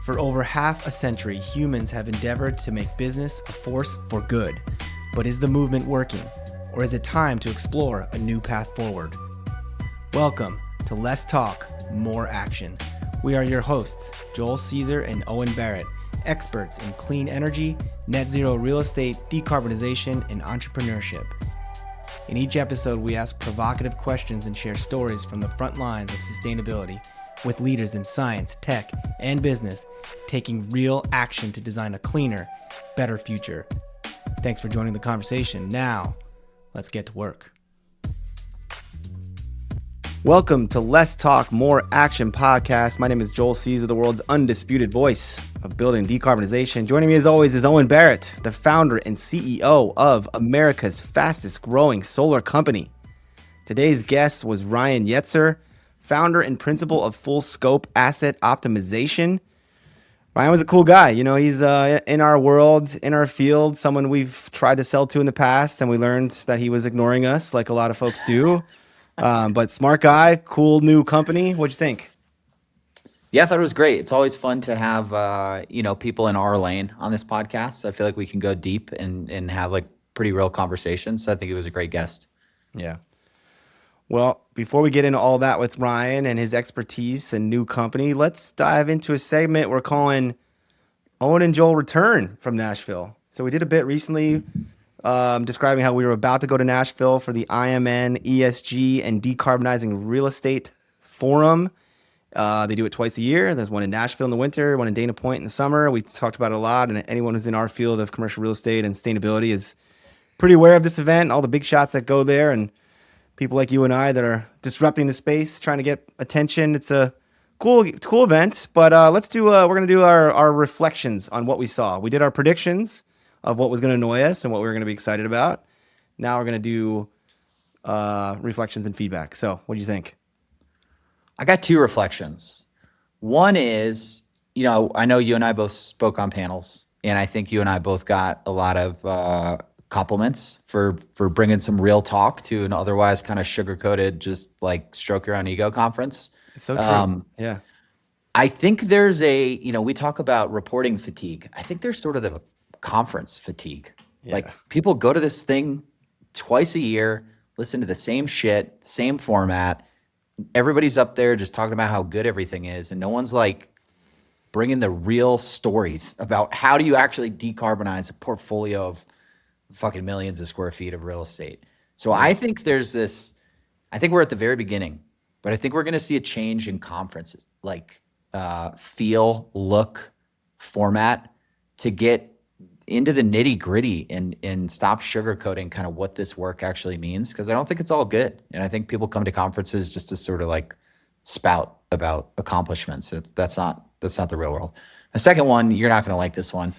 For over half a century, humans have endeavored to make business a force for good. But is the movement working? Or is it time to explore a new path forward? Welcome to Less Talk, More Action. We are your hosts, Joel Caesar and Owen Barrett, experts in clean energy, net zero real estate, decarbonization, and entrepreneurship. In each episode, we ask provocative questions and share stories from the front lines of sustainability with leaders in science, tech, and business taking real action to design a cleaner, better future. Thanks for joining the conversation. Now, let's get to work. Welcome to Less Talk, More Action podcast. My name is Joel Caesar, the world's undisputed voice of building decarbonization. Joining me as always is Owen Barrett, the founder and CEO of America's fastest growing solar company. Today's guest was Ryan Yetzer, founder and principal of Full Scope Asset Optimization. Ryan was a cool guy. You know, he's in our world, in our field, someone we've tried to sell to in the past, and we learned that he was ignoring us like a lot of folks do. But smart guy, cool new company. What'd you think? Yeah, I thought it was great. It's always fun to have, people in our lane on this podcast. I feel like we can go deep and have like pretty real conversations. So I think it was a great guest. Yeah. Well, before we get into all that with Ryan and his expertise and new company, let's dive into a segment we're calling Owen and Joel Return from Nashville. So we did a bit recently describing how we were about to go to Nashville for the IMN, ESG, and Decarbonizing Real Estate Forum. They do it twice a year. There's one in Nashville in the winter, one in Dana Point in the summer. We talked about it a lot, and anyone who's in our field of commercial real estate and sustainability is pretty aware of this event, all the big shots that go there, and people like you and I that are disrupting the space, trying to get attention. It's a cool event, but we're going to do our reflections on what we saw. We did our predictions of what was going to annoy us and what we were going to be excited about. Now we're going to do reflections and feedback. So what do you think? I got two reflections. One is, I know you and I both spoke on panels, and I think you and I both got a lot of compliments for bringing some real talk to an otherwise kind of sugar-coated, just like stroke your own ego conference. It's so true. Yeah. I think there's we talk about reporting fatigue. I think there's sort of the conference fatigue. Yeah. Like people go to this thing twice a year, listen to the same shit, same format. Everybody's up there just talking about how good everything is, and no one's like bringing the real stories about how do you actually decarbonize a portfolio of fucking millions of square feet of real estate. So I think I think we're at the very beginning, but I think we're going to see a change in conferences, like feel, look, format, to get into the nitty gritty and stop sugarcoating kind of what this work actually means. Cause I don't think it's all good. And I think people come to conferences just to sort of like spout about accomplishments. That's not the real world. The second one, you're not going to like this one.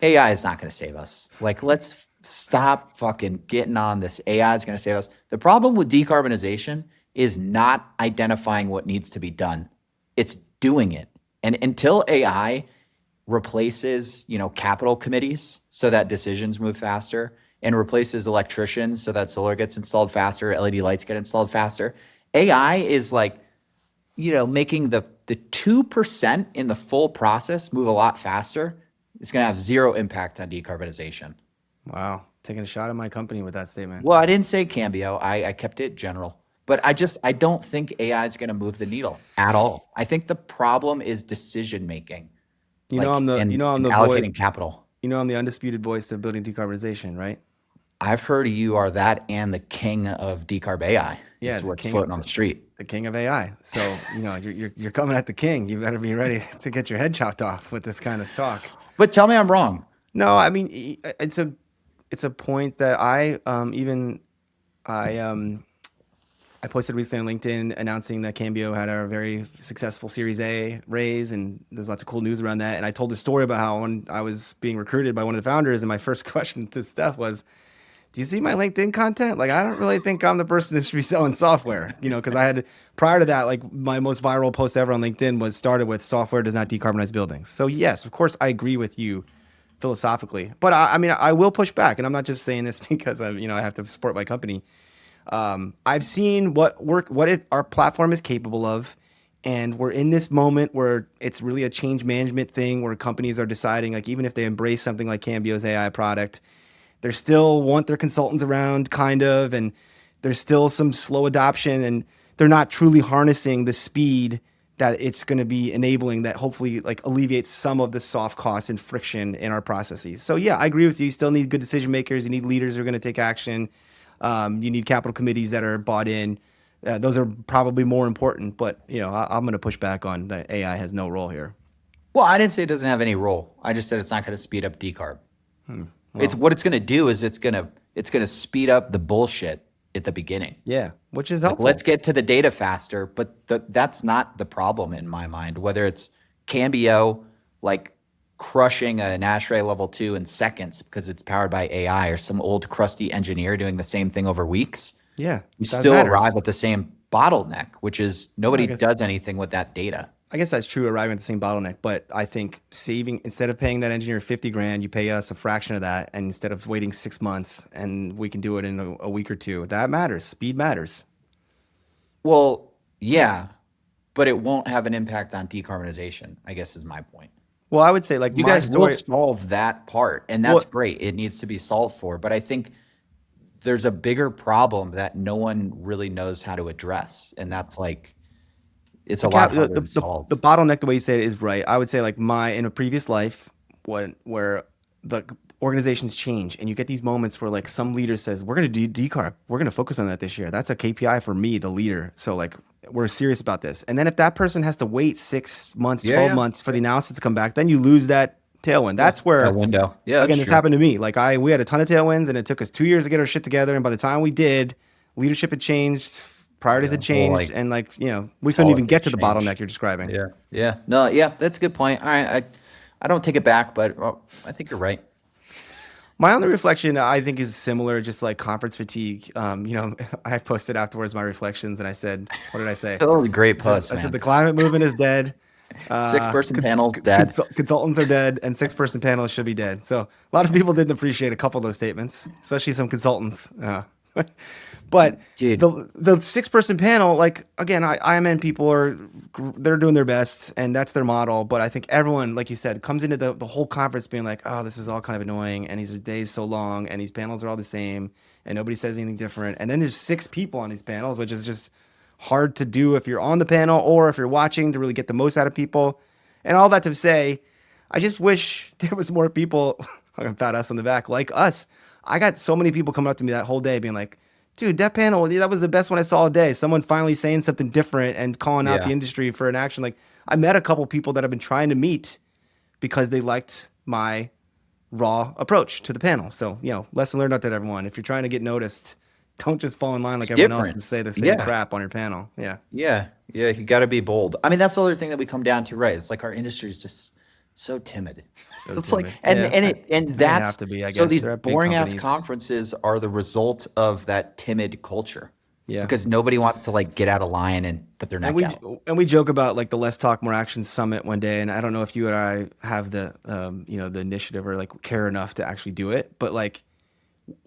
AI is not going to save us. Like, let's stop fucking getting on this. AI is going to save us. The problem with decarbonization is not identifying what needs to be done. It's doing it. And until AI replaces, capital committees so that decisions move faster, and replaces electricians so that solar gets installed faster, LED lights get installed faster, AI is like, making the 2% in the full process move a lot faster. It's going to have zero impact on decarbonization. Wow. Taking a shot at my company with that statement. Well, I didn't say Cambio. I kept it general. But I don't think AI is going to move the needle at all. I think the problem is decision making. I'm the allocating capital. I'm the undisputed voice of building decarbonization, right? I've heard you are that and the king of decarb AI. Yeah, is what's floating on the street. The king of AI. So you're coming at the king. You better be ready to get your head chopped off with this kind of talk. But tell me I'm wrong. No, I mean it's a point that I posted recently on LinkedIn announcing that Cambio had a very successful Series A raise, and there's lots of cool news around that. And I told the story about how when I was being recruited by one of the founders, and my first question to Steph was, do you see my LinkedIn content? Like, I don't really think I'm the person that should be selling software, because I had, prior to that, like my most viral post ever on LinkedIn started with software does not decarbonize buildings. So yes, of course I agree with you philosophically, but I will push back, and I'm not just saying this because I have to support my company. I've seen what our platform is capable of, And we're in this moment where it's really a change management thing where companies are deciding, like, even if they embrace something like Cambio's AI product, they still want their consultants around, kind of, and there's still some slow adoption, and they're not truly harnessing the speed that it's going to be enabling that hopefully like alleviates some of the soft costs and friction in our processes. So yeah, I agree with you. You still need good decision makers. You need leaders who are going to take action. You need capital committees that are bought in. Those are probably more important, but I'm going to push back on that AI has no role here. Well, I didn't say it doesn't have any role. I just said it's not going to speed up decarb. It's what it's going to do is it's going to speed up the bullshit at the beginning. Yeah, which is Like, helpful. let's get to the data faster, but that's not the problem in my mind. Whether it's Cambio like crushing a Nashville level 2 in seconds because it's powered by AI, or some old crusty engineer doing the same thing over weeks. Yeah, you still arrive at the same bottleneck, which is nobody does anything with that data. I guess that's true, arriving at the same bottleneck, but I think instead of paying that engineer 50 grand, you pay us a fraction of that. And instead of waiting 6 months, and we can do it in a week or two, that matters. Speed matters. Well, yeah, but it won't have an impact on decarbonization, I guess is my point. Well, I would say, like, you guys will solve that part, and that's great. It needs to be solved for, but I think there's a bigger problem that no one really knows how to address, and that's like, it's a lot harder to solve. The bottleneck, the way you say it, is right. I would say, like, in a previous life, where the organizations change, and you get these moments where, like, some leader says, we're going to do decarb. We're going to focus on that this year. That's a KPI for me, the leader. So, like, we're serious about this. And then if that person has to wait 6 months, 12 months for the analysis to come back, then you lose that tailwind. That's where that window. Yeah, again, this happened to me. Like, we had a ton of tailwinds, and it took us 2 years to get our shit together. And by the time we did, leadership had changed, priorities had changed, and we couldn't even get to the bottleneck you're describing. That's a good point. All right, I don't take it back, but I think you're right. My only reflection, I think, is similar, just like conference fatigue. I posted afterwards my reflections, and I said, what did I say? That was a great post, I said the climate movement is dead. 6-person panels dead. Consultants are dead, and 6-person panels should be dead. So a lot of people didn't appreciate a couple of those statements, especially some consultants. But dude, the 6-person panel, like, again, IMN people they're doing their best, and that's their model. But I think everyone, like you said, comes into the whole conference being like, oh, this is all kind of annoying, and these days so long, and these panels are all the same, and nobody says anything different. And then there's 6 people on these panels, which is just hard to do if you're on the panel or if you're watching, to really get the most out of people. And all that to say, I just wish there was more people, I'm gonna pat us on the back, like us. I got so many people coming up to me that whole day being like, dude, that panel, that was the best one I saw all day. Someone finally saying something different and calling out the industry for an action. Like, I met a couple people that I've been trying to meet because they liked my raw approach to the panel. So, lesson learned out there, everyone. If you're trying to get noticed, don't just fall in line like everyone else and say the same crap on your panel. Yeah. You got to be bold. I mean, that's the other thing that we come down to, right? It's like our industry is just so timid. It's timid. Like, and that's have to be, I guess. So these boring ass conferences are the result of that timid culture. Yeah. Because nobody wants to, like, get out of line and put their neck out. And we joke about, like, the Less Talk More Action Summit one day, and I don't know if you and I have the the initiative or, like, care enough to actually do it, but, like,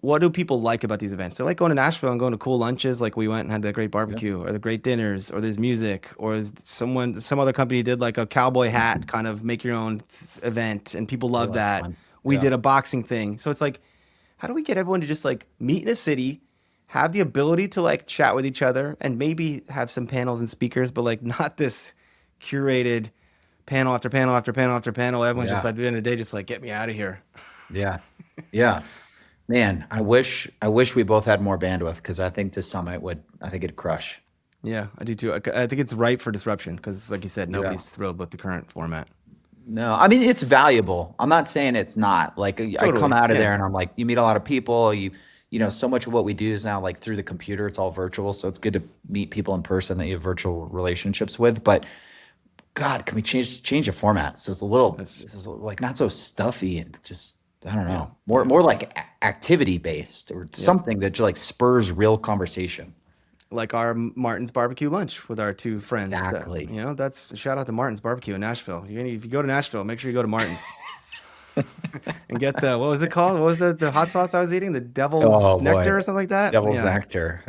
what do people like about these events? They like going to Nashville and going to cool lunches, like we went and had the great barbecue, or the great dinners, or there's music, or some other company did like a cowboy hat kind of make your own event, and people love that. Fun. We did a boxing thing. So it's like, how do we get everyone to just, like, meet in a city, have the ability to, like, chat with each other, and maybe have some panels and speakers, but, like, not this curated panel after panel after panel after panel. Everyone's just, like, at the end of the day, just like, get me out of here. Yeah. Man, I wish we both had more bandwidth, because I think this summit it'd crush. Yeah, I do too. I think it's ripe for disruption because, like you said, nobody's thrilled with the current format. No, I mean, it's valuable. I'm not saying it's not. Like, totally. I come out of there and I'm like, you meet a lot of people. You know, so much of what we do is now, like, through the computer. It's all virtual, so it's good to meet people in person that you have virtual relationships with. But God, can we change the format so it's like not so stuffy and just, I don't know, more like activity based, or something that just, like, spurs real conversation. Like our Martin's barbecue lunch with our 2 friends. Exactly. That's a shout out to Martin's barbecue in Nashville. If you go to Nashville, make sure you go to Martin's and get what was it called? What was the hot sauce I was eating? The Devil's Nectar or something like that? Devil's Nectar.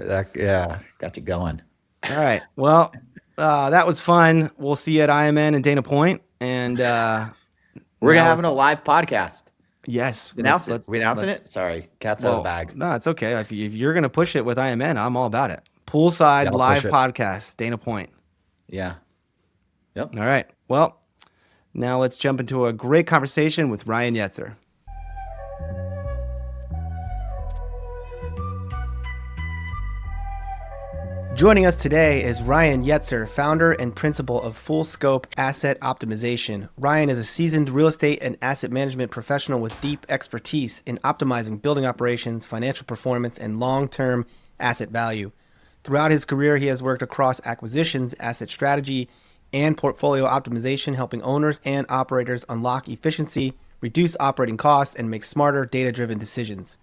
Got you going. All right. Well, That was fun. We'll see you at IMN and Dana Point. And We're now having a live podcast. yes, Announce it. We announcing it? Sorry, cat's out of the bag. No, it's okay. If you're gonna push it with IMN, I'm all about it. Poolside I'll live push it. podcast, Dana Point. Yeah. Yep. All right. Well, now let's jump into a great conversation with Ryan Yetzer. Joining us today is Ryan Yetzer, founder and principal of Full Scope Asset Optimization. Ryan is a seasoned real estate and asset management professional with deep expertise in optimizing building operations, financial performance, and long-term asset value. Throughout his career, he has worked across acquisitions, asset strategy, and portfolio optimization, helping owners and operators unlock efficiency, reduce operating costs, and make smarter, data-driven decisions.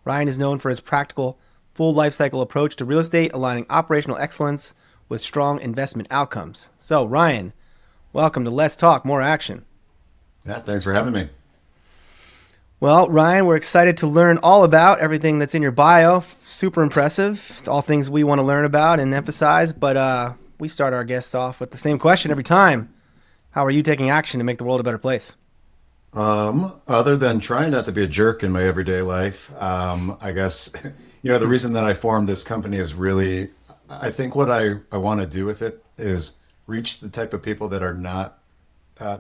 Ryan is known for his practical, full lifecycle approach to real estate, aligning operational excellence with strong investment outcomes. So, Ryan, welcome to Let's Talk More Action. Yeah, thanks for having me. Well, Ryan, we're excited to learn all about everything that's in your bio. Super impressive. It's all things we want to learn about and emphasize, but we start our guests off with the same question every time. How are you taking action to make the world a better place? Other than trying not to be a jerk in my everyday life, I guess, the reason that I formed this company is really, I think what I want to do with it is reach the type of people that are not,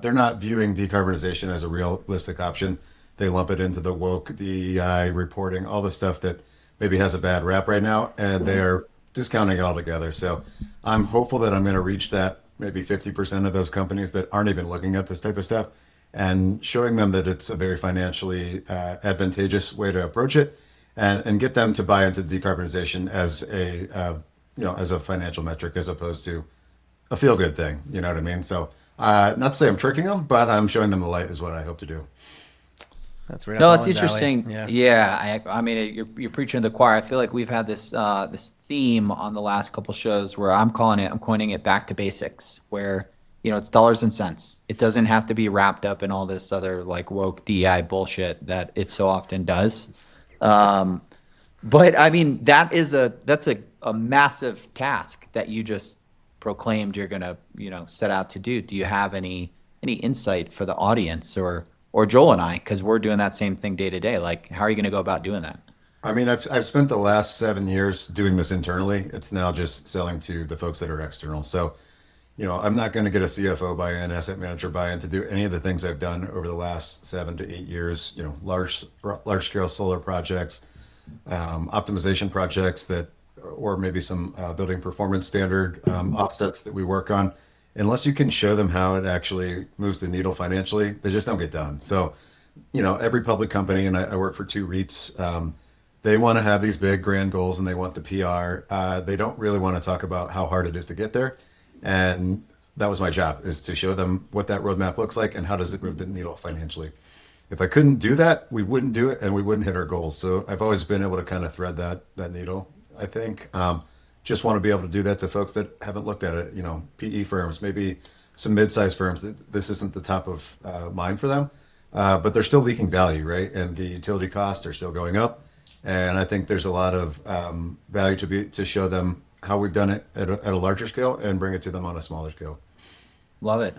they're not viewing decarbonization as a realistic option. They lump it into the woke DEI reporting, all the stuff that maybe has a bad rap right now, and they're discounting it altogether. So I'm hopeful that I'm going to reach that maybe 50% of those companies that aren't even looking at this type of stuff, and showing them that it's a very financially advantageous way to approach it, and get them to buy into decarbonization as a financial metric as opposed to a feel good thing. You know what I mean? So not to say I'm tricking them, but I'm showing them the light is what I hope to do. That's right. No, it's interesting. Alley. Yeah. I mean, you're preaching to the choir. I feel like we've had this theme on the last couple shows where I'm coining it back to basics, where it's dollars and cents. It doesn't have to be wrapped up in all this other like woke DI bullshit that it so often does. But I mean, that's a massive task that you just proclaimed you're gonna set out to do. Do you have any insight for the audience or Joel and I, because we're doing that same thing day to day? Like, how are you going to go about doing that? I mean, I've spent the last 7 years doing this internally. It's now just selling to the folks that are external. So, I'm not going to get a CFO buy-in, asset manager buy-in to do any of the things I've done over the last 7 to 8 years. Large scale solar projects, optimization projects or maybe some building performance standard offsets that we work on. Unless you can show them how it actually moves the needle financially, they just don't get done. So, every public company, and I work for 2 REITs, they want to have these big grand goals and they want the PR. They don't really want to talk about how hard it is to get there. And that was my job, is to show them what that roadmap looks like and how does it move the needle financially. If I couldn't do that, we wouldn't do it and we wouldn't hit our goals. So I've always been able to kind of thread that needle, I think. Just want to be able to do that to folks that haven't looked at it, PE firms, maybe some mid-sized firms that this isn't the top of mind for them, but they're still leaking value, right? And the utility costs are still going up. And I think there's a lot of value to show them how we've done it at a larger scale and bring it to them on a smaller scale. Love it.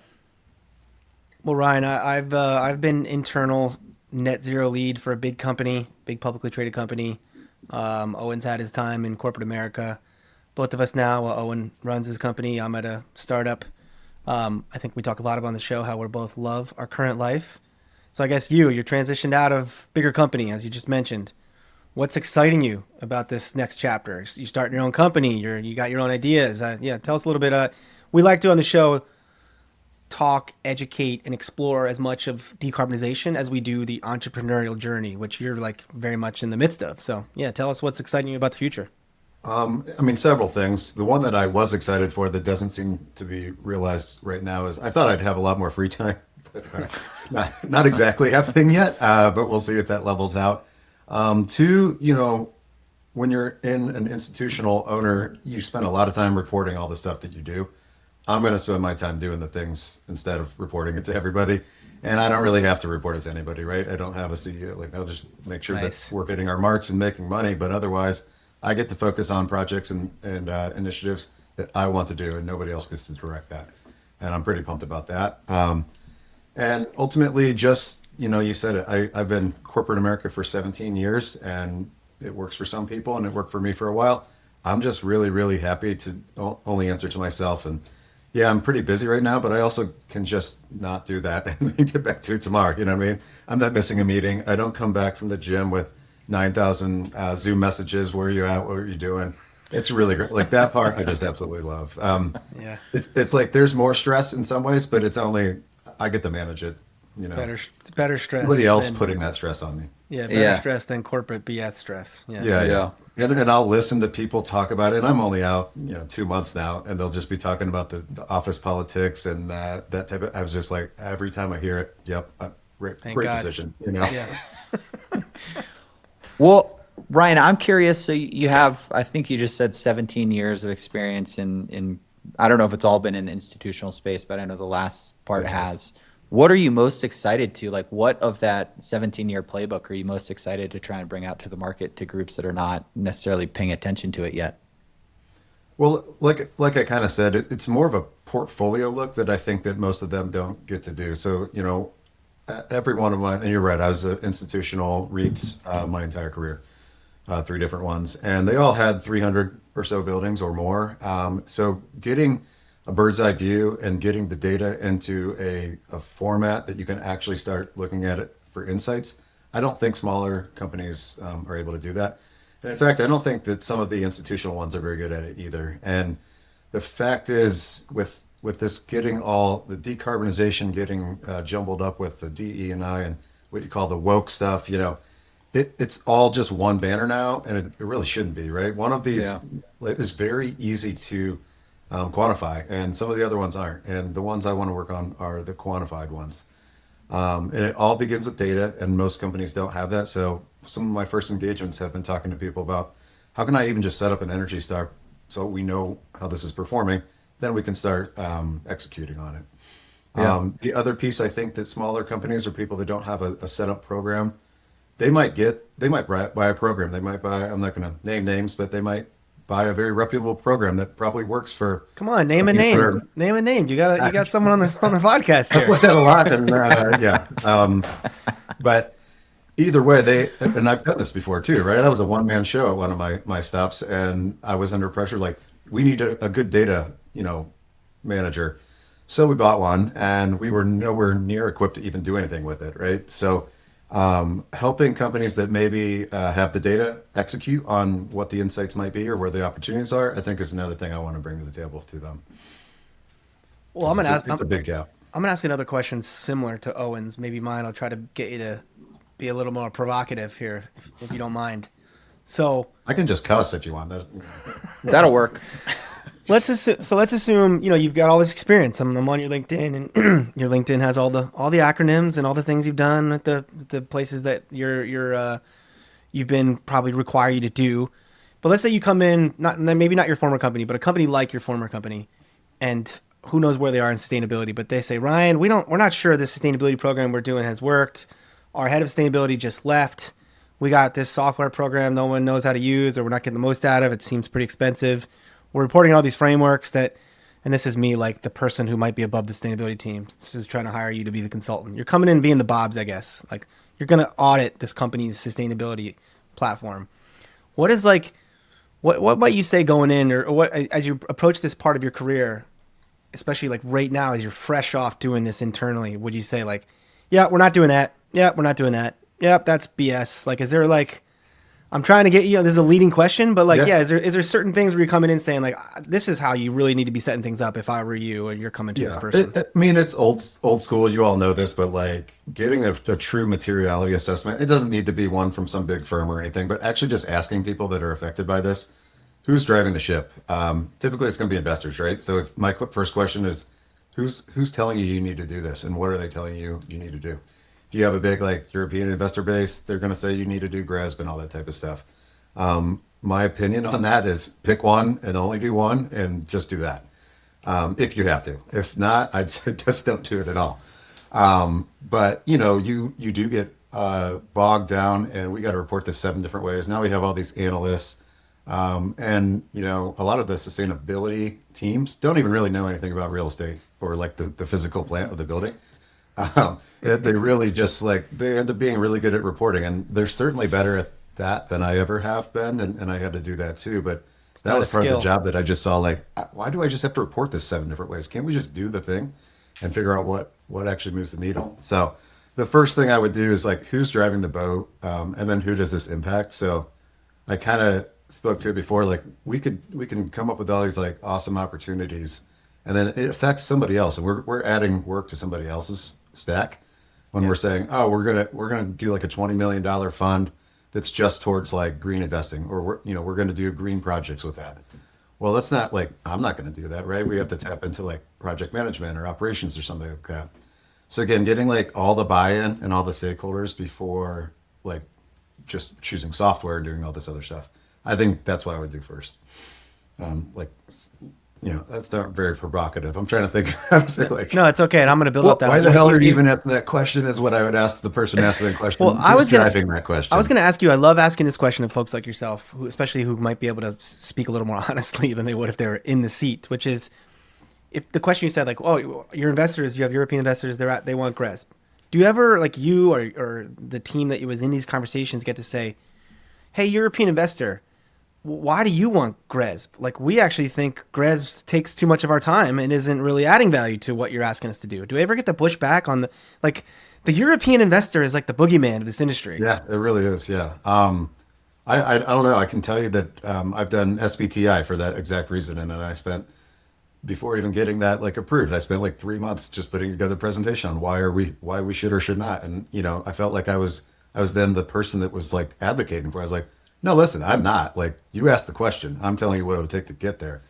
Well, Ryan, I've been internal net zero lead for a big company, big publicly traded company. Owen's had his time in corporate America. Both of us now, Owen runs his company. I'm at a startup. I think we talk a lot about on the show how we both love our current life. So I guess you're transitioned out of bigger company, as you just mentioned. What's exciting you about this next chapter? You start your own company. You got your own ideas. Tell us a little bit. We like to on the show talk, educate, and explore as much of decarbonization as we do the entrepreneurial journey, which you're like very much in the midst of. So tell us what's exciting you about the future. Several things. The one that I was excited for that doesn't seem to be realized right now is I thought I'd have a lot more free time. Not exactly happening yet, but we'll see if that levels out. 2, when you're in an institutional owner, you spend a lot of time reporting all the stuff that you do. I'm going to spend my time doing the things instead of reporting it to everybody. And I don't really have to report it to anybody, right? I don't have a CEO. Like, I'll just make sure that we're hitting our marks and making money. But otherwise, I get to focus on projects and initiatives that I want to do, and nobody else gets to direct that. And I'm pretty pumped about that. And ultimately, just, you said it, I've been corporate America for 17 years, and it works for some people, and it worked for me for a while. I'm just really, really happy to only answer to myself. And yeah, I'm pretty busy right now, but I also can just not do that and then get back to it tomorrow. You know what I mean? I'm not missing a meeting. I don't come back from the gym with 9,000 Zoom messages. Where are you at? What are you doing? It's really great. Like that part, I just absolutely love. Yeah. It's like there's more stress in some ways, but it's only, I get to manage it. It's better stress. Nobody else than, putting that stress on me. Yeah, better stress than corporate BS stress. Yeah. And I'll listen to people talk about it. And I'm only out, 2 months now, and they'll just be talking about the office politics and that type of. I was just like, every time I hear it, yep, great decision. Yeah. Well, Ryan, I'm curious. So you have, I think you just said 17 years of experience in. I don't know if it's all been in the institutional space, but I know the last part has. What are you most excited to, like, what of that 17-year playbook are you most excited to try and bring out to the market to groups that are not necessarily paying attention to it yet? Well, like I kind of said, it's more of a portfolio look that I think that most of them don't get to do. So, every one of mine, and you're right, I was an institutional REITs my entire career, 3 different ones, and they all had 300 or so buildings or more. So getting a bird's eye view and getting the data into a format that you can actually start looking at it for insights. I don't think smaller companies are able to do that. And in fact, I don't think that some of the institutional ones are very good at it either. And the fact is, with this getting all the decarbonization getting jumbled up with the DE&I and what you call the woke stuff, it's all just one banner now, and it really shouldn't be, right? One of these is very easy to quantify, and some of the other ones aren't. And the ones I want to work on are the quantified ones. And it all begins with data, and most companies don't have that. So some of my first engagements have been talking to people about how can I even just set up an Energy Star so we know how this is performing, then we can start executing on it. The other piece, I think that smaller companies or people that don't have a set up program, they might buy a program. They might buy, I'm not going to name names, but they might buy a very reputable program that probably works for. Come on, name a name. Name a name. You got someone on the podcast here. I put that a lot, and but either way, and I've done this before too, right? I was a one-man show at one of my stops, and I was under pressure. Like, we need a good data, manager. So we bought one, and we were nowhere near equipped to even do anything with it, right? So helping companies that maybe have the data execute on what the insights might be or where the opportunities are, I think is another thing I want to bring to the table to them. Well, it's a big gap. I'm gonna ask another question similar to Owen's. Maybe mine. I'll try to get you to be a little more provocative here, if you don't mind. So I can just cuss if you want that. That'll work. Let's assume you've got all this experience. I'm on your LinkedIn, and your LinkedIn has all the acronyms and all the things you've done at the places that you've been probably require you to do. But let's say you come in, maybe not your former company, but a company like your former company, and who knows where they are in sustainability, but they say, Ryan, we're not sure this sustainability program we're doing has worked. Our head of sustainability just left. We got this software program no one knows how to use, or we're not getting the most out of it. It seems pretty expensive. We're reporting all these frameworks that, and this is me, like the person who might be above the sustainability team, who's trying to hire you to be the consultant. You're coming in being the Bobs, I guess. Like, you're going to audit this company's sustainability platform. What is what might you say going in, or what, as you approach this part of your career, especially like right now, as you're fresh off doing this internally, would you say like, yeah, we're not doing that. Yeah, we're not doing that. Yeah, that's BS. Like, is there like, I'm trying to get this is a leading question, but like, is there certain things where you're coming in saying like, this is how you really need to be setting things up if I were you and you're coming to this person? I mean, it's old school. You all know this, but like getting a true materiality assessment, it doesn't need to be one from some big firm or anything, but actually just asking people that are affected by this, who's driving the ship? Typically it's going to be investors, right? So my first question is, who's telling you need to do this, and what are they telling you need to do? If you have a big like European investor base, they're going to say you need to do GRESB and all that type of stuff. My opinion on that is pick one and only do one, and just do that. If you have to. If not, I'd say just don't do it at all. But you do get bogged down, and we got to report this 7 different ways. Now we have all these analysts And, a lot of the sustainability teams don't even really know anything about real estate or like the physical plant of the building. They really just they end up being really good at reporting, and they're certainly better at that than I ever have been. And I had to do that too. But that not was a part of the skill. job that I just saw, why do I just have to report this 7 different ways? Can't we just do the thing and figure out what actually moves the needle? So the first thing I would do is who's driving the boat, and then who does this impact? So I kind of spoke to it before, we can come up with all these awesome opportunities, and then it affects somebody else, and we're adding work to somebody else's stack when we're saying, oh, we're gonna do a $20 million fund that's just towards green investing, or we're gonna do green projects with that. Well, that's not I'm not gonna do that, right? We have to tap into project management or operations or something like that. So again, getting all the buy-in and all the stakeholders before just choosing software and doing all this other stuff. I think that's what I would do first. That's not very provocative. I'm trying to think. I'm saying No, it's okay. And I'm going to build up that. why the hell are you even asking that question is what I would ask the person asking that question. Well, Who's driving that question? I was going to ask you, I love asking this question of folks like yourself, especially who might be able to speak a little more honestly than they would if they were in the seat, which is if the question you said, oh, your investors, you have European investors, they want GRESB. Do you ever, you or the team that was in these conversations get to say, hey, European investor, why do you want GRESB? We actually think GRESB takes too much of our time and isn't really adding value to what you're asking us to do. Do we ever get to push back on the European investor is the boogeyman of this industry? Yeah, it really is. Yeah. I don't know. I can tell you that I've done SBTI for that exact reason. And then I spent, before even getting that approved, I spent 3 months just putting together a presentation on why we should or should not. And, I felt like I was then the person that was advocating for it. I was like, no, listen, I'm not. You asked the question. I'm telling you what it would take to get there.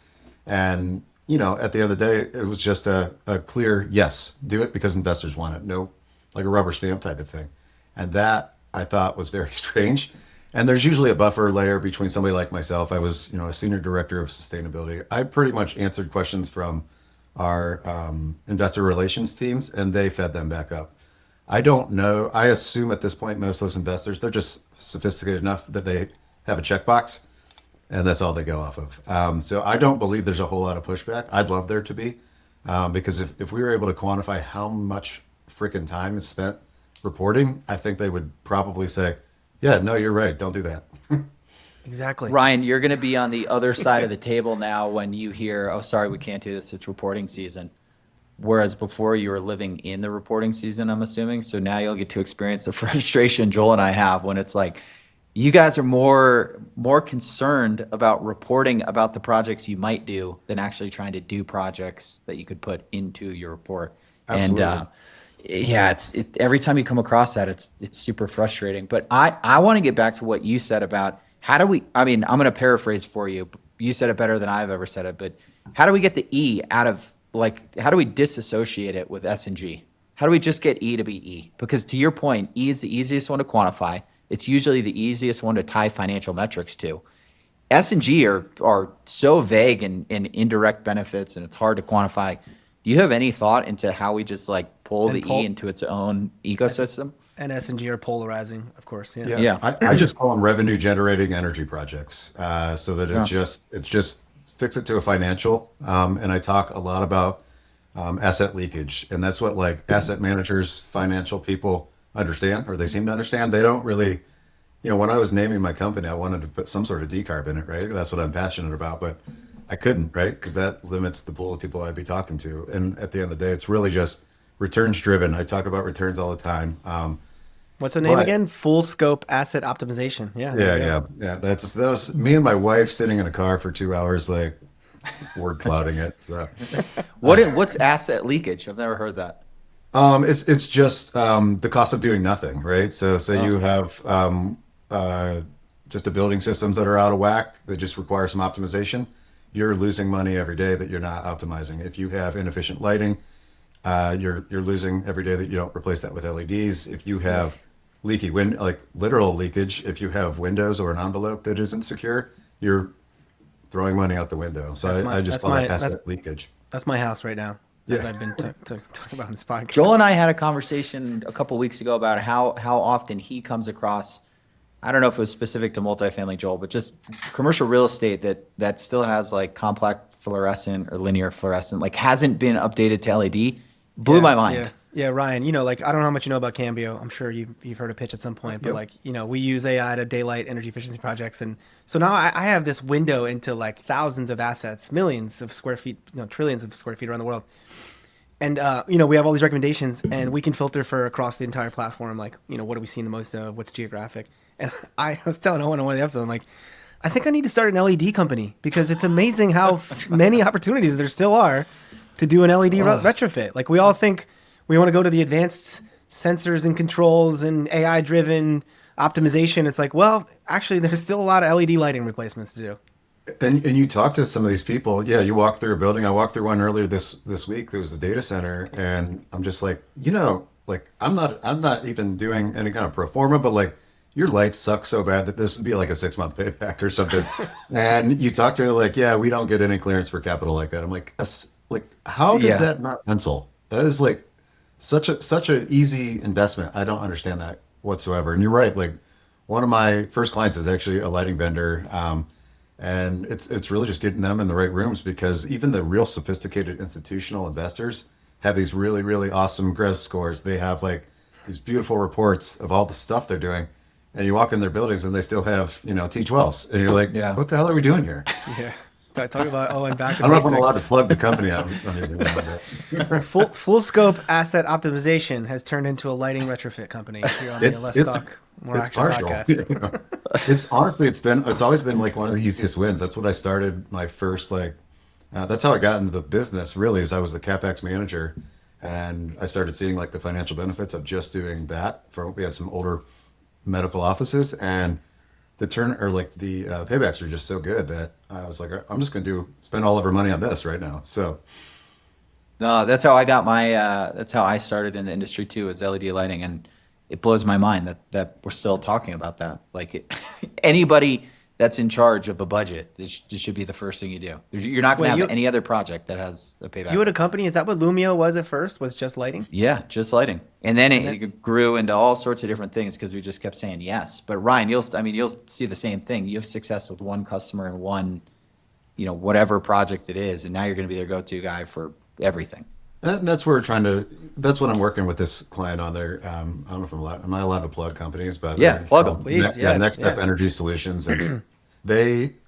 And, at the end of the day, it was just a clear yes, do it because investors want it. No, a rubber stamp type of thing. And that I thought was very strange. And there's usually a buffer layer between somebody like myself. I was, a senior director of sustainability. I pretty much answered questions from our investor relations teams, and they fed them back up. I don't know. I assume at this point, most of those investors, they're just sophisticated enough that they have a checkbox, and that's all they go off of. So I don't believe there's a whole lot of pushback. I'd love there to be, because if we were able to quantify how much freaking time is spent reporting, I think they would probably say, yeah, no, you're right. Don't do that. Exactly. Ryan, you're going to be on the other side of the table now when you hear, oh, sorry, we can't do this. It's reporting season. Whereas before you were living in the reporting season, I'm assuming. So now you'll get to experience the frustration Joel and I have when it's you guys are more concerned about reporting about the projects you might do than actually trying to do projects that you could put into your report. Absolutely. And yeah, every time you come across that, it's super frustrating. But I want to get back to what you said about how do we, I'm going to paraphrase for you. You said it better than I've ever said it, but how do we get the E out of, how do we disassociate it with S and G? How do we just get E to be E? Because to your point, E is the easiest one to quantify. It's usually the easiest one to tie financial metrics to. S and G are so vague and indirect benefits, and it's hard to quantify. Do you have any thought into how we just pull the E into its own ecosystem? And S&G are polarizing, of course. Yeah. I just call them revenue generating energy projects, so that it just fix it to a financial. And I talk a lot about asset leakage, and that's what asset managers, financial people understand, or they seem to understand. They don't really, when I was naming my company, I wanted to put some sort of decarb in it, right? That's what I'm passionate about, but I couldn't, right? Because that limits the pool of people I'd be talking to. And at the end of the day, it's really just returns driven. I talk about returns all the time. What's the name again? Full scope asset optimization. Yeah. That was me and my wife sitting in a car for 2 hours, word clouding it. So. What's asset leakage? I've never heard that. It's just the cost of doing nothing, right? So you have just the building systems that are out of whack that just require some optimization. You're losing money every day that you're not optimizing. If you have inefficient lighting, you're losing every day that you don't replace that with LEDs. If you have leaky literal leakage, if you have windows or an envelope that isn't secure, you're throwing money out the window. So I just call that asset leakage. That's my house right now. Yeah. As I've been talking about in this podcast. Joel and I had a conversation a couple weeks ago about how often he comes across, I don't know if it was specific to multifamily, Joel, but just commercial real estate that still has like compact fluorescent or linear fluorescent, like hasn't been updated to LED, blew my mind. Yeah, Ryan, like I don't know how much you know about Cambio. I'm sure you've heard a pitch at some point, but like, we use AI to daylight energy efficiency projects. And so now I have this window into like thousands of assets, millions of square feet, trillions of square feet around the world. And, we have all these recommendations and we can filter for across the entire platform. Like, what are we seeing the most of? What's geographic? And I was telling Owen on one of the episodes, I'm like, I think I need to start an LED company because it's amazing how many opportunities there still are to do an LED retrofit. Like we all think we want to go to the advanced sensors and controls and AI driven optimization. It's like, well, actually there's still a lot of LED lighting replacements to do. And you talk to some of these people. Yeah, you walk through a building. I walked through one earlier this week. There was a data center, and I'm just like, like I'm not even doing any kind of pro forma, but like your lights suck so bad that this would be like a 6-month payback or something. And you talk to her like, yeah, we don't get any clearance for capital like that. I'm like, how does that not pencil? That is like such a easy investment. I don't understand that whatsoever. And you're right. Like one of my first clients is actually a lighting vendor. And it's really just getting them in the right rooms because even the real sophisticated institutional investors have these really, really awesome GRES scores. They have like these beautiful reports of all the stuff they're doing. And you walk in their buildings and they still have, T12s. And you're like, what the hell are we doing here? Yeah. Talk about Owen back to I don't know if basics. I'm allowed to plug the company out. I'm using that. Full scope asset optimization has turned into a lighting retrofit company here on the Let's Talk More Action podcast. It's honestly, it's always been like one of the easiest wins. That's what I started my first, that's how I got into the business really, is I was the CapEx manager and I started seeing like the financial benefits of just doing that. We had some older medical offices and the paybacks are just so good that I was like, I'm just going to spend all of our money on this right now. So no, that's how I got that's how I started in the industry too, is LED lighting. And it blows my mind that we're still talking about that. Like anybody that's in charge of a budget, this should be the first thing you do. You're not going to have any other project that has a payback. You had a company, is that what Lumio was at first, was just lighting? Yeah, just lighting. And then it grew into all sorts of different things because we just kept saying yes. But Ryan, you'll see the same thing. You have success with one customer and one, whatever project it is, and now you're going to be their go-to guy for everything. And that's where that's what I'm working with this client on there. I don't know if am I allowed to plug companies, but plug them, please. Next Step Energy Solutions. And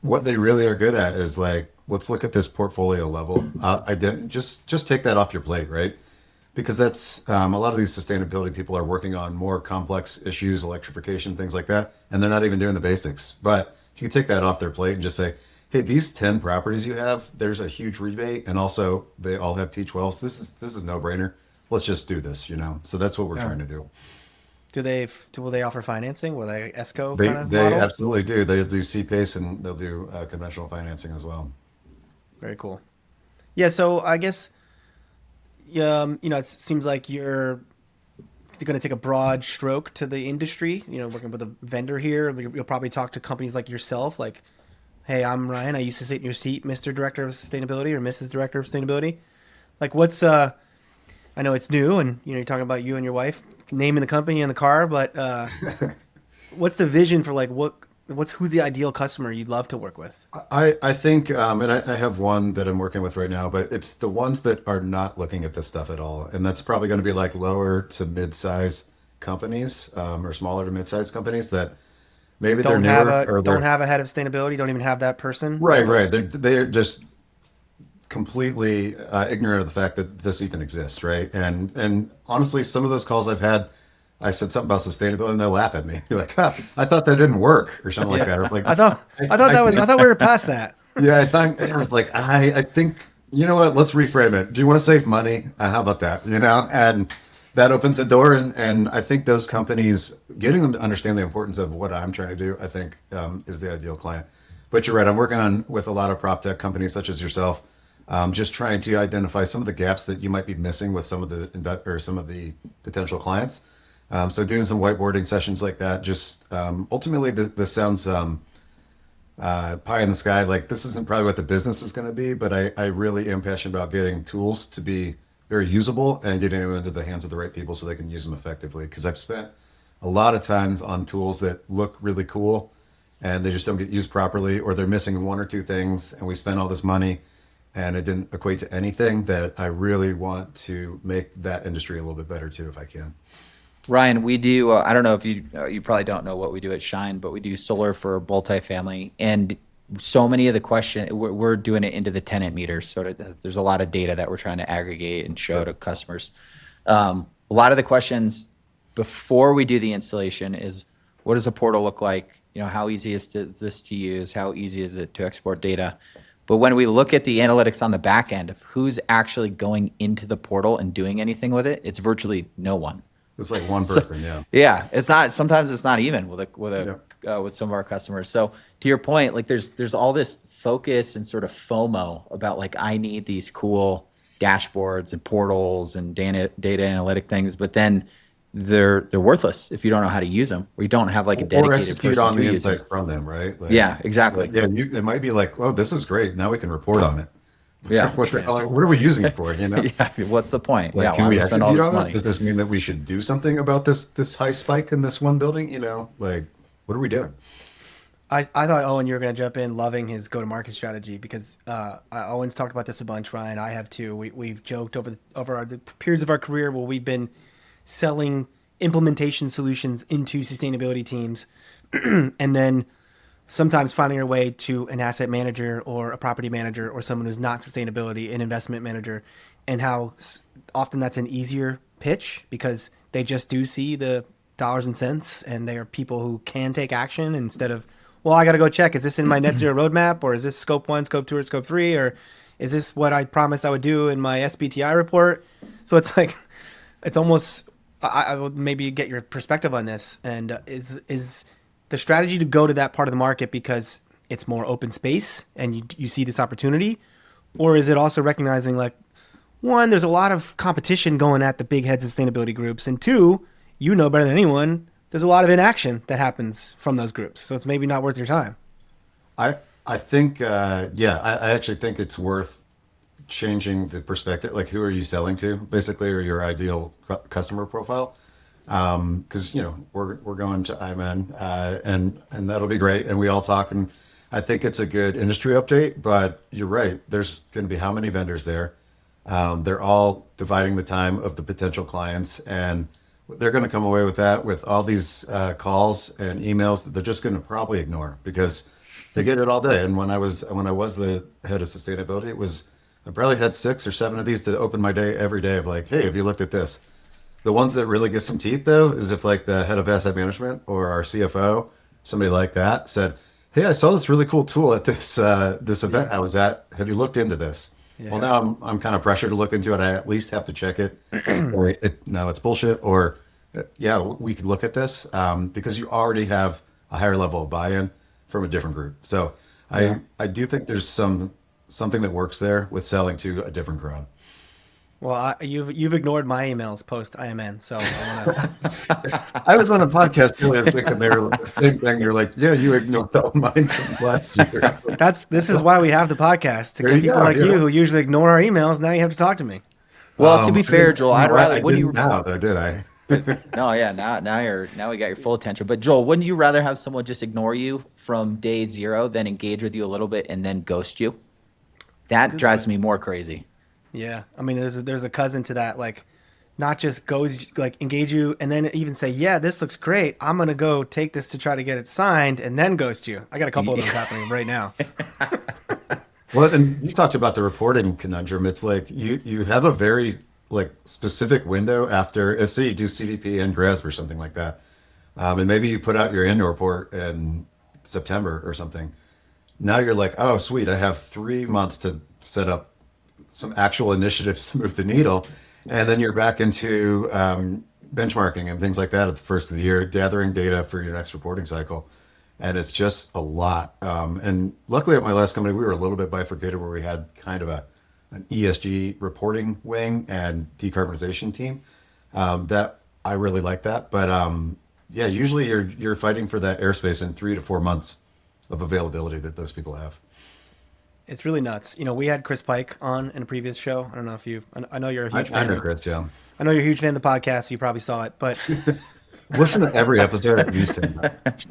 what they really are good at is like, let's look at this portfolio level. I didn't just take that off your plate, right? Because that's a lot of these sustainability people are working on more complex issues, electrification, things like that, and they're not even doing the basics. But if you take that off their plate and just say, hey, these 10 properties you have, there's a huge rebate, and also they all have T12s. This is no brainer. Let's just do this, So that's what we're trying to do. Will they offer financing? Will they ESCO They model? absolutely do. They'll do CPACE and they'll do conventional financing as well. Very cool. Yeah, so I guess, it seems like you're going to take a broad stroke to the industry, working with a vendor here. You'll probably talk to companies like yourself, like, hey, I'm Ryan. I used to sit in your seat, Mr. Director of Sustainability or Mrs. Director of Sustainability. Like what's, I know it's new and, you're talking about you and your wife naming the company in the car, but what's the vision for like, who's the ideal customer you'd love to work with? I think, and I have one that I'm working with right now, but it's the ones that are not looking at this stuff at all. And that's probably going to be like lower to mid-size companies or smaller to mid-size companies that maybe don't they're newer don't have a head of sustainability, don't even have that person. Right. They're just completely ignorant of the fact that this even exists, right? And honestly, some of those calls I've had, I said something about sustainability and they'll laugh at me. You're like, I thought that didn't work or something like that. Or like, I thought we were past that. Yeah, I was like, I think, you know what, let's reframe it. Do you want to save money? How about that? And that opens the door. And I think those companies, getting them to understand the importance of what I'm trying to do, I think is the ideal client. But you're right, I'm working with a lot of prop tech companies such as yourself, just trying to identify some of the gaps that you might be missing with some of the potential clients. So doing some whiteboarding sessions like that, just ultimately this sounds pie in the sky. Like this isn't probably what the business is going to be, but I really am passionate about getting tools to be very usable and getting them into the hands of the right people so they can use them effectively. Because I've spent a lot of times on tools that look really cool and they just don't get used properly, or they're missing one or two things, and we spend all this money and it didn't equate to anything. That I really want to make that industry a little bit better too, if I can. Ryan, we do, I don't know if you probably don't know what we do at Shine, but we do solar for multifamily. And so many of the questions, we're doing it into the tenant meters. So there's a lot of data that we're trying to aggregate and show to customers. A lot of the questions before we do the installation is, what does a portal look like? How easy is this to use? How easy is it to export data? But when we look at the analytics on the back end of who's actually going into the portal and doing anything with it, it's virtually no one. It's like one person, yeah. Yeah, it's not. Sometimes it's not even with some of our customers. So to your point, like there's all this focus and sort of FOMO about like, I need these cool dashboards and portals and data analytic things, but then they're worthless if you don't know how to use them, or you don't have like a dedicated or execute person on to the use them. insights from them, right? Like, Yeah, exactly. It might be like, oh, this is great. Now we can report on it. Yeah. What are we using it for? Yeah. What's the point? Like, Yeah. can Why we would I spend all execute this on it? money? Does this mean that we should do something about this high spike in this one building? Like, what are we doing? I thought, Owen, you were going to jump in loving his go-to-market strategy, because Owen's talked about this a bunch, Ryan. I have too. We've joked over the periods of our career where we've been selling implementation solutions into sustainability teams and then sometimes finding our way to an asset manager or a property manager or someone who's not sustainability, an investment manager, and how often that's an easier pitch because they just do see the dollars and cents, and they are people who can take action instead of, well, I got to go check, is this in my net zero roadmap, or is this scope 1, scope 2, or scope 3, or is this what I promised I would do in my SBTI report? So it's like, it's almost, I will maybe get your perspective on this. And is the strategy to go to that part of the market because it's more open space and you see this opportunity? Or is it also recognizing, like, one, there's a lot of competition going at the big heads of sustainability groups, and two, you know better than anyone, there's a lot of inaction that happens from those groups. So it's maybe not worth your time. I think, I actually think it's worth changing the perspective. Like, who are you selling to, basically, or your ideal customer profile? Because we're going to IMN, and that'll be great, and we all talk, and I think it's a good industry update. But you're right, there's going to be how many vendors there? They're all dividing the time of the potential clients, and they're going to come away with that with all these calls and emails that they're just going to probably ignore because they get it all day. And when I was the head of sustainability, I probably had 6 or 7 of these to open my day every day of like, hey, have you looked at this? The ones that really get some teeth, though, is if like the head of asset management or our CFO, somebody like that, said, hey, I saw this really cool tool at this event I was at. Have you looked into this? Yeah. Well, now I'm kind of pressured to look into it. I at least have to check it. No, it's bullshit. Or, yeah, we could look at this because you already have a higher level of buy-in from a different group. So I do think there's something that works there with selling to a different crowd. Well, you've ignored my emails post IMN, so I was on a podcast earlier this week, and they were the same thing. They're like, "Yeah, you ignored all mine from last year." This is why we have the podcast, to get people like you who usually ignore our emails. Now you have to talk to me. Well, to be fair, Joel, I'd rather. I didn't now, though, did I? No, yeah. Now we got your full attention. But Joel, wouldn't you rather have someone just ignore you from day 0 than engage with you a little bit and then ghost you? That drives me more crazy. Yeah, I mean, there's a cousin to that, like, not just goes like engage you and then even say, yeah, this looks great, I'm gonna go take this to try to get it signed, and then ghost you. I got a couple of those happening right now. Well, and you talked about the reporting conundrum. It's like you have a very like specific window after, if say you do CDP and GRESB or something like that, and maybe you put out your annual report in September or something. Now you're like, oh, sweet, I have 3 months to set up some actual initiatives to move the needle. And then you're back into benchmarking and things like that at the first of the year, gathering data for your next reporting cycle. And it's just a lot. And luckily at my last company, we were a little bit bifurcated where we had kind of an ESG reporting wing and decarbonization team. That I really like that. But yeah, usually you're fighting for that airspace in 3 to 4 months of availability that those people have. It's really nuts. We had Chris Pike on in a previous show. I don't know if I know you're a huge fan. I know Chris, yeah. I know you're a huge fan of the podcast, so you probably saw it. But Listen to every episode at least 10 times.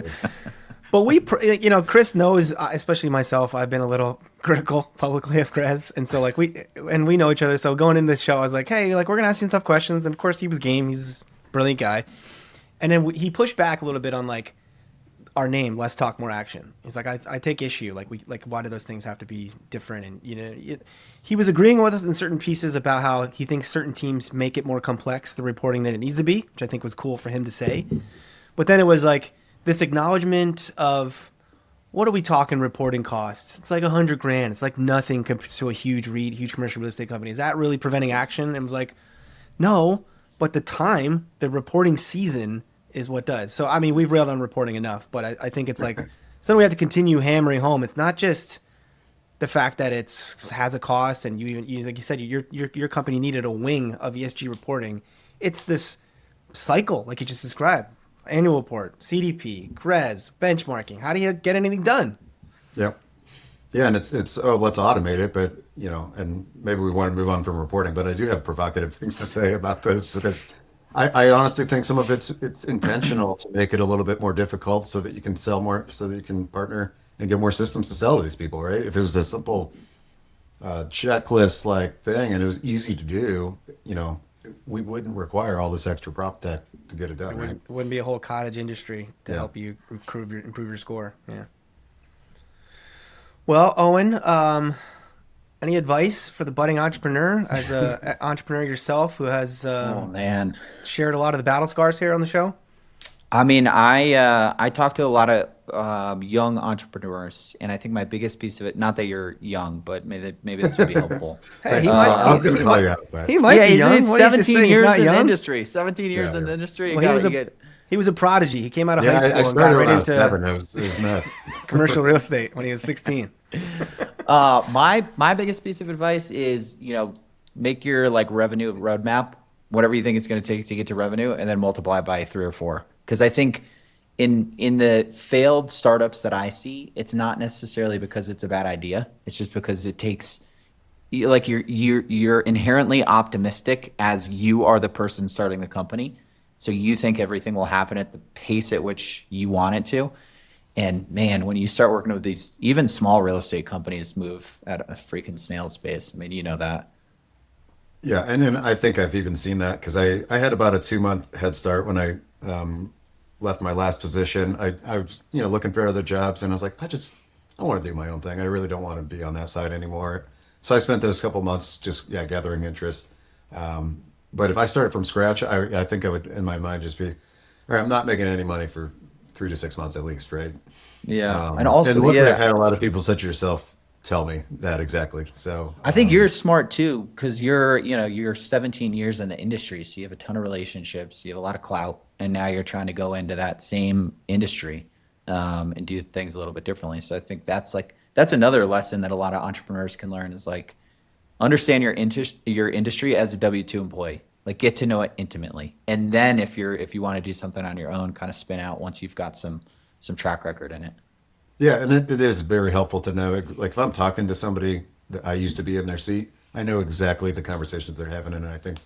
But Chris knows, especially myself, I've been a little critical publicly of Chris. And so like we know each other. So going into the show, I was like, hey, like we're going to ask you some tough questions. And of course he was game. He's a brilliant guy. And then he pushed back a little bit on like our name, less talk, more action. He's like, I take issue. Like why do those things have to be different? And, he was agreeing with us in certain pieces about how he thinks certain teams make it more complex, the reporting than it needs to be, which I think was cool for him to say. But then it was like, this acknowledgement of what are we talking reporting costs? It's like $100,000. It's like nothing compared to a huge commercial real estate company. Is that really preventing action? And it was like, no, but the reporting season is what does. So, I mean, we've railed on reporting enough, but I think it's like something we have to continue hammering home. It's not just the fact that it has a cost and you like you said, your company needed a wing of ESG reporting. It's this cycle, like you just described. Annual report, CDP, GRES, benchmarking. How do you get anything done? Yep. Yeah, and it's let's automate it, but and maybe we want to move on from reporting, but I do have provocative things to say about this because I honestly think some of it's intentional to make it a little bit more difficult so that you can sell more, so that you can partner and get more systems to sell to these people, right? If it was a simple checklist like thing and it was easy to do, we wouldn't require all this extra prop tech to get it done, right? It wouldn't be a whole cottage industry to help you improve your score. Yeah. Well, Owen, any advice for the budding entrepreneur as an entrepreneur yourself who has shared a lot of the battle scars here on the show? I mean, I talk to a lot of young entrepreneurs, and I think my biggest piece of it, not that you're young, but maybe this would be helpful. Hey, I was going to call you out, but he might be young. He's 17 years in the industry. 17 years in the industry. Well, he was a prodigy. He came out of high school I and got right into 7. It was not commercial real estate when he was 16. My biggest piece of advice is, make your like revenue roadmap, whatever you think it's going to take to get to revenue, and then multiply by 3 or 4. Because I think in the failed startups that I see, it's not necessarily because it's a bad idea. It's just because it takes, like you're inherently optimistic as you are the person starting the company. So you think everything will happen at the pace at which you want it to. And man, when you start working with these, even small real estate companies move at a freaking snail's pace. I mean, you know that. Yeah, and then I think I've even seen that because I had about a 2-month head start when I left my last position. I was looking for other jobs, and I was like, I want to do my own thing. I really don't want to be on that side anymore. So I spent those couple months just gathering interest. But if I started from scratch, I think I would in my mind just be, all right, I'm not making any money for 3 to 6 months at least, right? Yeah, and also I've had a lot of people such as yourself tell me that exactly. So I think you're smart too, because you're 17 years in the industry, so you have a ton of relationships, you have a lot of clout, and now you're trying to go into that same industry and do things a little bit differently. So I think that's another lesson that a lot of entrepreneurs can learn is like understand your industry as a W-2 employee, like get to know it intimately, and then if you want to do something on your own, kind of spin out once you've got some track record in it. Yeah, and it is very helpful to know, like if I'm talking to somebody that I used to be in their seat, I know exactly the conversations they're having, and I think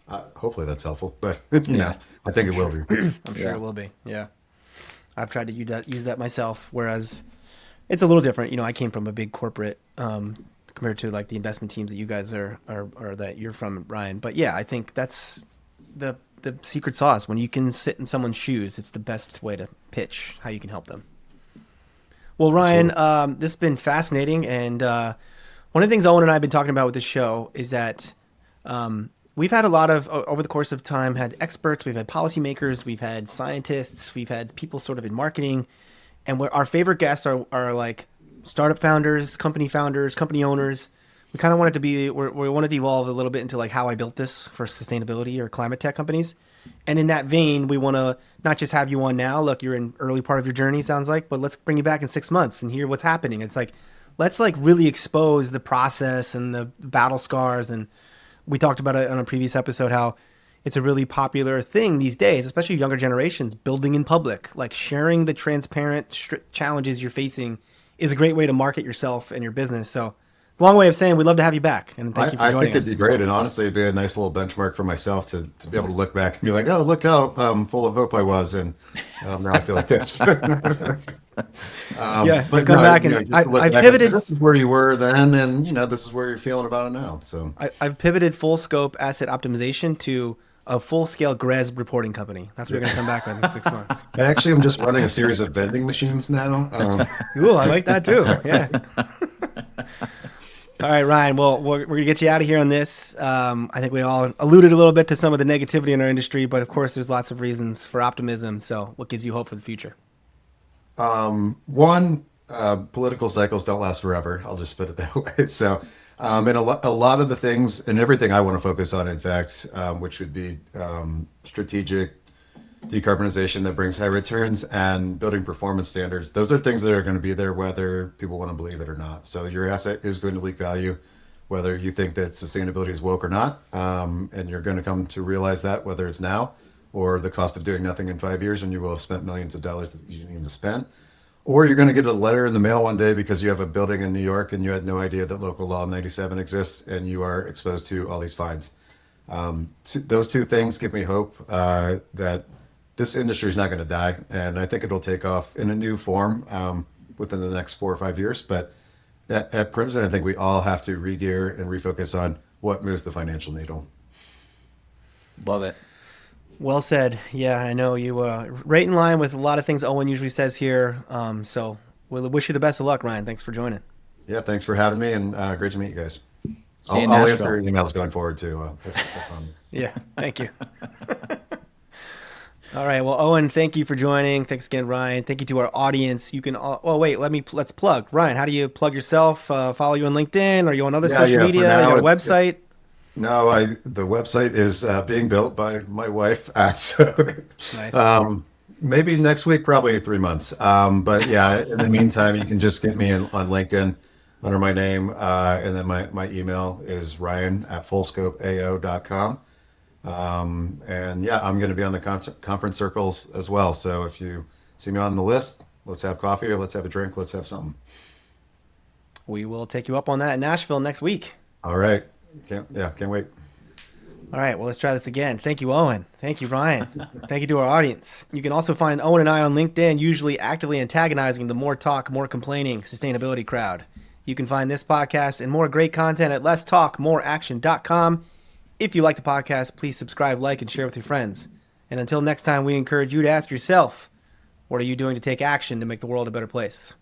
hopefully that's helpful, but I think it will be. I'm sure it will be. Yeah. I've tried to use that myself, whereas it's a little different. I came from a big corporate compared to like the investment teams that you guys are that you're from, Ryan. But yeah, I think that's the secret sauce. When you can sit in someone's shoes, it's the best way to pitch how you can help them. Well, Ryan, this has been fascinating. And one of the things Owen and I have been talking about with this show is that we've had a lot of, over the course of time, had experts, we've had policymakers, we've had scientists, we've had people sort of in marketing. And our favorite guests are like startup founders, company owners. We kind of want it to be, we wanted to evolve a little bit into like how I built this for sustainability or climate tech companies. And in that vein, we want to not just have you on now. Look, you're in early part of your journey, sounds like, but let's bring you back in 6 months and hear what's happening. It's like, let's like really expose the process and the battle scars. And we talked about it on a previous episode, how it's a really popular thing these days, especially younger generations, building in public, like sharing the transparent challenges you're facing is a great way to market yourself and your business. So long way of saying we'd love to have you back. And thank you for I joining think us. it'd be great, and honestly, it'd be a nice little benchmark for myself to be able to look back and be like, oh, look how full of hope I was, and now I feel like this. Yeah, but come back and just I look back and pivoted. say, this is where you were then, and this is where you're feeling about it now. So I've pivoted full scope asset optimization to a full scale GRES reporting company. That's what we're going to come back with in 6 months. I actually am just running a series of vending machines now. Ooh, I like that too. Yeah. All right, Ryan. Well, we're going to get you out of here on this. I think we all alluded a little bit to some of the negativity in our industry, but of course, there's lots of reasons for optimism. So, what gives you hope for the future? One, political cycles don't last forever. I'll just put it that way. So, and a lot of the things and everything I want to focus on, in fact, which would be strategic decarbonization that brings high returns and building performance standards. Those are things that are going to be there whether people want to believe it or not. So your asset is going to leak value, whether you think that sustainability is woke or not. And you're going to come to realize that whether it's now or the cost of doing nothing in 5 years, and you will have spent millions of dollars that you need to spend. Or you're going to get a letter in the mail one day because you have a building in New York and you had no idea that local law 97 exists and you are exposed to all these fines. Those two things give me hope that this industry is not going to die, and I think it'll take off in a new form within the next 4 or 5 years. But at present, I think we all have to re-gear and refocus on what moves the financial needle. Love it. Well said. Yeah, I know you right in line with a lot of things Owen usually says here. So we'll wish you the best of luck, Ryan. Thanks for joining. Yeah, thanks for having me, and great to meet you guys. See you in I'll Nashville. answer your emails going forward too. Yeah, thank you. All right. Well, Owen, thank you for joining. Thanks again, Ryan. Thank you to our audience. You can. Let's plug. Ryan, how do you plug yourself? Follow you on LinkedIn? Are you on other social media? You got a website? No, the website is being built by my wife. So Nice. Maybe next week, probably 3 months. But yeah, in the meantime, you can just get me on LinkedIn under my name. And then my email is ryan@fullscopeao.com. And yeah, I'm going to be on the conference circles as well. So if you see me on the list, let's have coffee or let's have a drink. Let's have something. We will take you up on that in Nashville next week. All right. Can't wait. All right. Well, let's try this again. Thank you, Owen. Thank you, Ryan. Thank you to our audience. You can also find Owen and I on LinkedIn, usually actively antagonizing the more talk, more complaining sustainability crowd. You can find this podcast and more great content at lesstalkmoreaction.com. If you like the podcast, please subscribe, like, and share with your friends. And until next time, we encourage you to ask yourself, what are you doing to take action to make the world a better place?